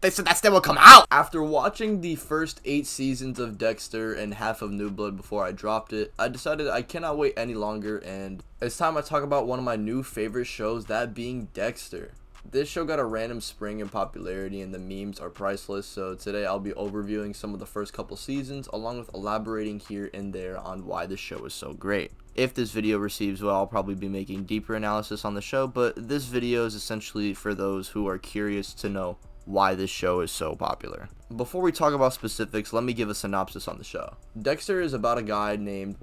They said that still will come out! After watching the first 8 seasons of Dexter and half of New Blood before I dropped it, I decided I cannot wait any longer, and it's time I talk about one of my new favorite shows, that being Dexter. This show got a random spring in popularity and the memes are priceless, so today I'll be overviewing some of the first couple seasons along with elaborating here and there on why the show is so great. If this video receives well, I'll probably be making deeper analysis on the show, but this video is essentially for those who are curious to know why this show is so popular. Before we talk about specifics, let me give a synopsis on the show. Dexter is about a guy named,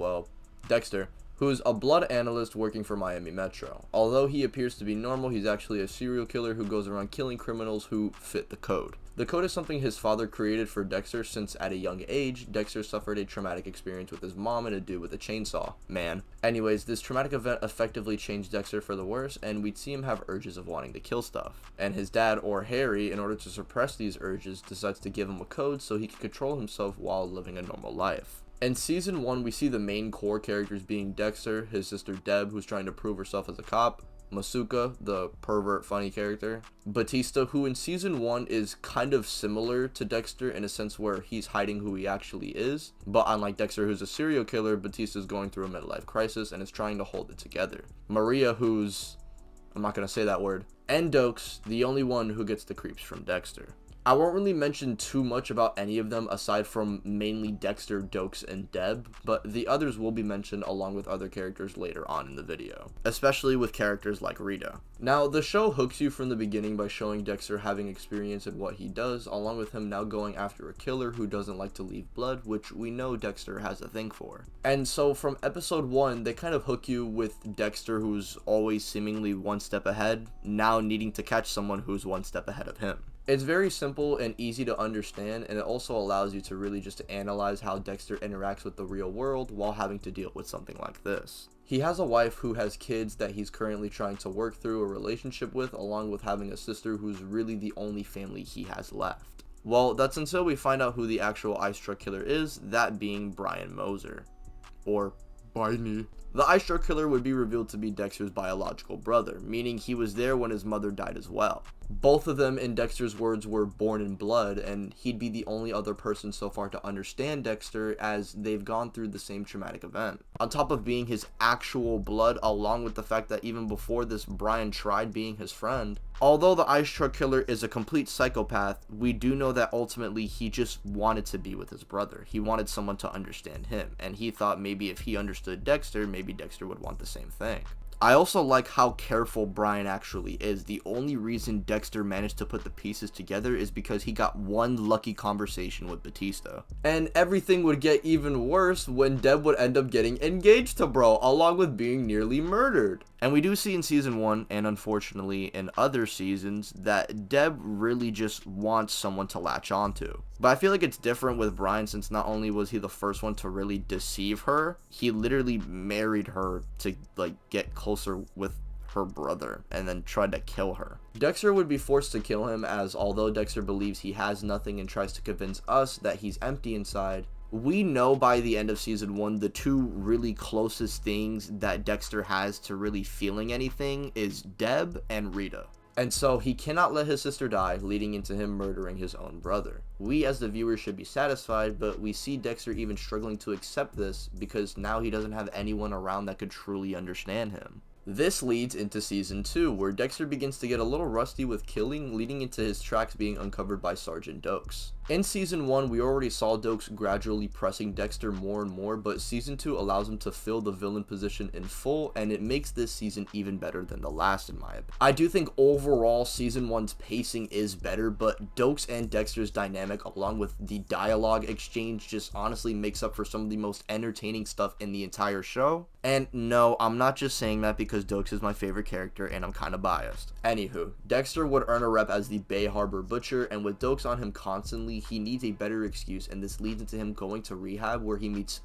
Dexter, who's a blood analyst working for Miami Metro. Although he appears to be normal, he's actually a serial killer who goes around killing criminals who fit the code. The code is something his father created for Dexter since at a young age, Dexter suffered a traumatic experience with his mom and a dude with a chainsaw. Man. Anyways, this traumatic event effectively changed Dexter for the worse, and we'd see him have urges of wanting to kill stuff. And his dad, or Harry, in order to suppress these urges, decides to give him a code so he can control himself while living a normal life. In season 1, we see the main core characters being Dexter, his sister Deb, who's trying to prove herself as a cop, Masuka, the pervert funny character, Batista, who in season 1 is kind of similar to Dexter in a sense where he's hiding who he actually is, but unlike Dexter, who's a serial killer, Batista is going through a midlife crisis and is trying to hold it together. Maria, who's, I'm not going to say that word, and Doakes, the only one who gets the creeps from Dexter. I won't really mention too much about any of them aside from mainly Dexter, Doakes, and Deb, but the others will be mentioned along with other characters later on in the video, especially with characters like Rita. Now, the show hooks you from the beginning by showing Dexter having experience in what he does, along with him now going after a killer who doesn't like to leave blood, which we know Dexter has a thing for. And so from episode 1, they kind of hook you with Dexter, who's always seemingly one step ahead, now needing to catch someone who's one step ahead of him. It's very simple and easy to understand, and it also allows you to really just analyze how Dexter interacts with the real world while having to deal with something like this. He has a wife who has kids that he's currently trying to work through a relationship with, along with having a sister who's really the only family he has left. Well, that's until we find out who the actual ice truck killer is, that being Brian Moser. Or Barney. The ice truck killer would be revealed to be Dexter's biological brother, meaning he was there when his mother died as well. Both of them, in Dexter's words, were born in blood, and he'd be the only other person so far to understand Dexter as they've gone through the same traumatic event. On top of being his actual blood, along with the fact that even before this, Brian tried being his friend. Although the ice truck killer is a complete psychopath, we do know that ultimately he just wanted to be with his brother. He wanted someone to understand him, and he thought maybe if he understood Dexter, maybe Dexter would want the same thing. I also like how careful Brian actually is. The only reason Dexter managed to put the pieces together is because he got one lucky conversation with Batista. And everything would get even worse when Deb would end up getting engaged to bro, along with being nearly murdered. And we do see in season 1, and unfortunately in other seasons, that Deb really just wants someone to latch onto. But I feel like it's different with Brian, since not only was he the first one to really deceive her, he literally married her to get closer with her brother and then tried to kill her. Dexter would be forced to kill him, as although Dexter believes he has nothing and tries to convince us that he's empty inside, we know by the end of season 1 the two really closest things that Dexter has to really feeling anything is Deb and Rita. And so he cannot let his sister die, leading into him murdering his own brother. We as the viewer should be satisfied, but we see Dexter even struggling to accept this because now he doesn't have anyone around that could truly understand him. This leads into season 2, where Dexter begins to get a little rusty with killing, leading into his tracks being uncovered by Sergeant Doakes. In season 1, we already saw Doakes gradually pressing Dexter more and more, but season 2 allows him to fill the villain position in full, and it makes this season even better than the last in my opinion. I do think overall season 1's pacing is better, but Doakes and Dexter's dynamic along with the dialogue exchange just honestly makes up for some of the most entertaining stuff in the entire show. And no, I'm not just saying that because Doakes is my favorite character and I'm kind of biased. Anywho, Dexter would earn a rep as the Bay Harbor Butcher, and with Doakes on him constantly, he needs a better excuse, and this leads into him going to rehab where he meets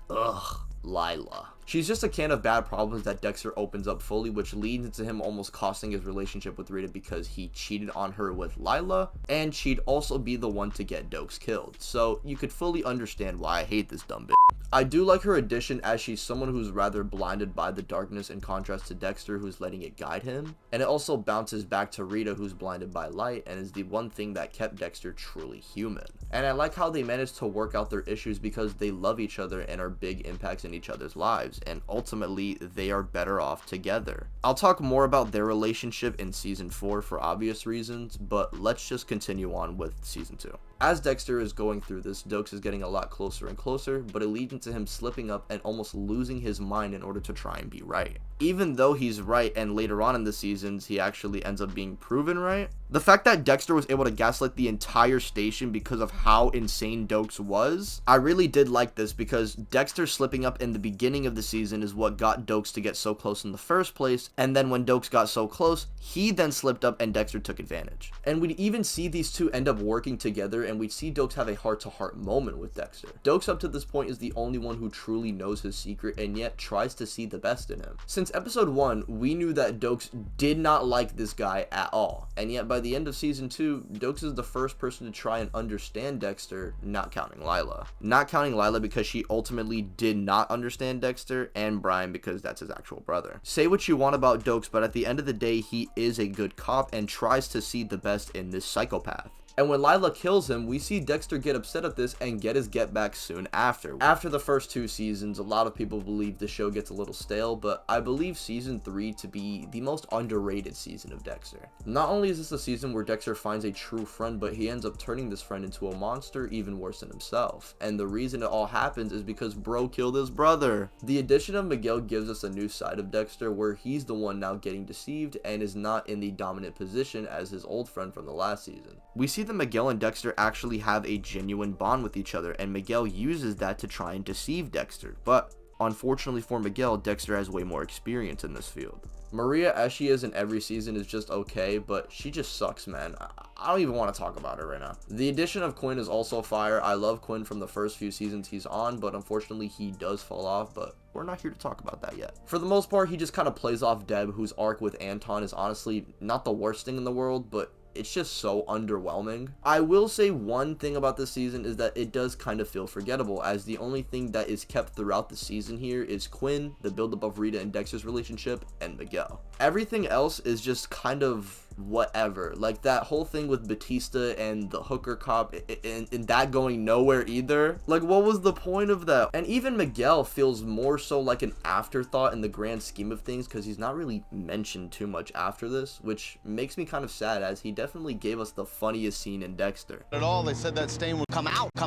Lila. She's just a can of bad problems that Dexter opens up fully, which leads into him almost costing his relationship with Rita because he cheated on her with Lila, and she'd also be the one to get Doakes killed. So you could fully understand why I hate this dumb bitch. I do like her addition, as she's someone who's rather blinded by the darkness in contrast to Dexter, who's letting it guide him. And it also bounces back to Rita, who's blinded by light and is the one thing that kept Dexter truly human. And I like how they managed to work out their issues because they love each other and are big impacts in each other's lives, and ultimately they are better off together. I'll talk more about their relationship in season 4 for obvious reasons, but let's just continue on with season 2. As Dexter is going through this, Doakes is getting a lot closer and closer, but it leads into him slipping up and almost losing his mind in order to try and be right. Even though he's right, and later on in the seasons he actually ends up being proven right, the fact that Dexter was able to gaslight the entire station because of how insane Doakes was, I really did like this, because Dexter slipping up in the beginning of the season is what got Doakes to get so close in the first place, and then when Doakes got so close, he then slipped up and Dexter took advantage. And we'd even see these two end up working together, and we'd see Doakes have a heart-to-heart moment with Dexter. Doakes up to this point is the only one who truly knows his secret and yet tries to see the best in him. Since episode 1, we knew that Doakes did not like this guy at all, and yet by the end of season 2, Doakes is the first person to try and understand Dexter, not counting Lila. Not counting Lila because she ultimately did not understand Dexter, and Brian because that's his actual brother. Say what you want about Doakes, but at the end of the day, he is a good cop and tries to see the best in this psychopath. And when Lila kills him, we see Dexter get upset at this and get his get back soon after. After the first 2 seasons, a lot of people believe the show gets a little stale, but I believe season 3 to be the most underrated season of Dexter. Not only is this a season where Dexter finds a true friend, but he ends up turning this friend into a monster even worse than himself. And the reason it all happens is because bro killed his brother. The addition of Miguel gives us a new side of Dexter, where he's the one now getting deceived and is not in the dominant position as his old friend from the last season. We see that Miguel and Dexter actually have a genuine bond with each other, and Miguel uses that to try and deceive Dexter. But unfortunately for Miguel, Dexter has way more experience in this field. Maria, as she is in every season, is just okay, but she just sucks, man. I don't even want to talk about her right now. The addition of Quinn is also fire. I love Quinn from the first few seasons he's on, but unfortunately he does fall off, but we're not here to talk about that yet. For the most part, he just kind of plays off Deb, whose arc with Anton is honestly not the worst thing in the world, but it's just so underwhelming. I will say one thing about this season is that it does kind of feel forgettable, as the only thing that is kept throughout the season here is Quinn, the buildup of Rita and Dexter's relationship, and Miguel. Everything else is just kind of whatever. Like that whole thing with Batista and the hooker cop and that going nowhere either. Like, what was the point of that? And even Miguel feels more so like an afterthought in the grand scheme of things, because he's not really mentioned too much after this, which makes me kind of sad, as he definitely gave us the funniest scene in Dexter. At all, they said that stain would come out. I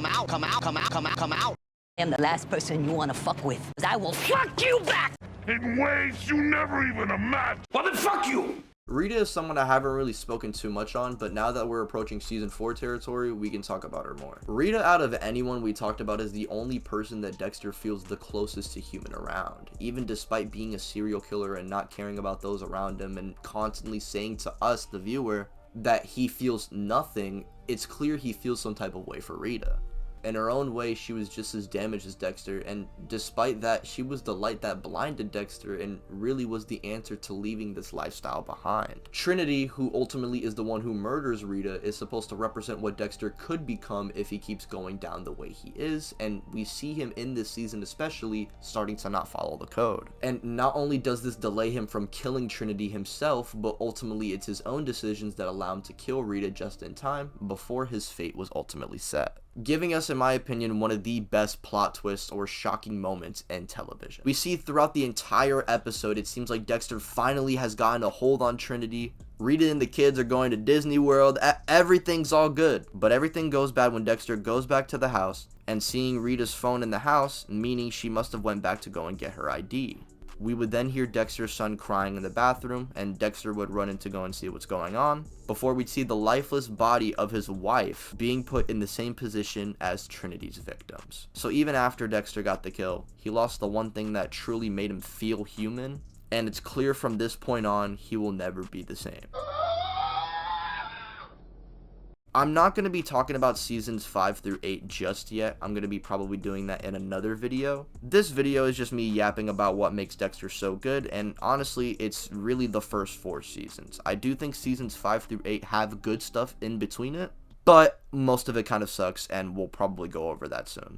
am the last person you want to fuck with, 'cause I will fuck you back in ways you never even imagined. Well, then fuck you! Rita is someone I haven't really spoken too much on, but now that we're approaching season 4 territory, we can talk about her more. Rita, out of anyone we talked about, is the only person that Dexter feels the closest to human around. Even despite being a serial killer and not caring about those around him and constantly saying to us, the viewer, that he feels nothing, it's clear he feels some type of way for Rita. In her own way, she was just as damaged as Dexter, and despite that, she was the light that blinded Dexter and really was the answer to leaving this lifestyle behind. Trinity, who ultimately is the one who murders Rita, is supposed to represent what Dexter could become if he keeps going down the way he is, and we see him in this season especially starting to not follow the code. And not only does this delay him from killing Trinity himself, but ultimately it's his own decisions that allow him to kill Rita just in time before his fate was ultimately set, giving us, in my opinion, one of the best plot twists or shocking moments in television. We see throughout the entire episode, it seems like Dexter finally has gotten a hold on Trinity. Rita and the kids are going to Disney World. Everything's all good. But everything goes bad when Dexter goes back to the house and seeing Rita's phone in the house, meaning she must have went back to go and get her ID. We would then hear Dexter's son crying in the bathroom, and Dexter would run in to go and see what's going on, before we'd see the lifeless body of his wife being put in the same position as Trinity's victims. So even after Dexter got the kill, he lost the one thing that truly made him feel human, and it's clear from this point on, he will never be the same. I'm not going to be talking about seasons 5 through 8 just yet. I'm going to be probably doing that in another video. This video is just me yapping about what makes Dexter so good, and honestly, it's really the first 4 seasons. I do think seasons 5 through 8 have good stuff in between it, but most of it kind of sucks, and we'll probably go over that soon.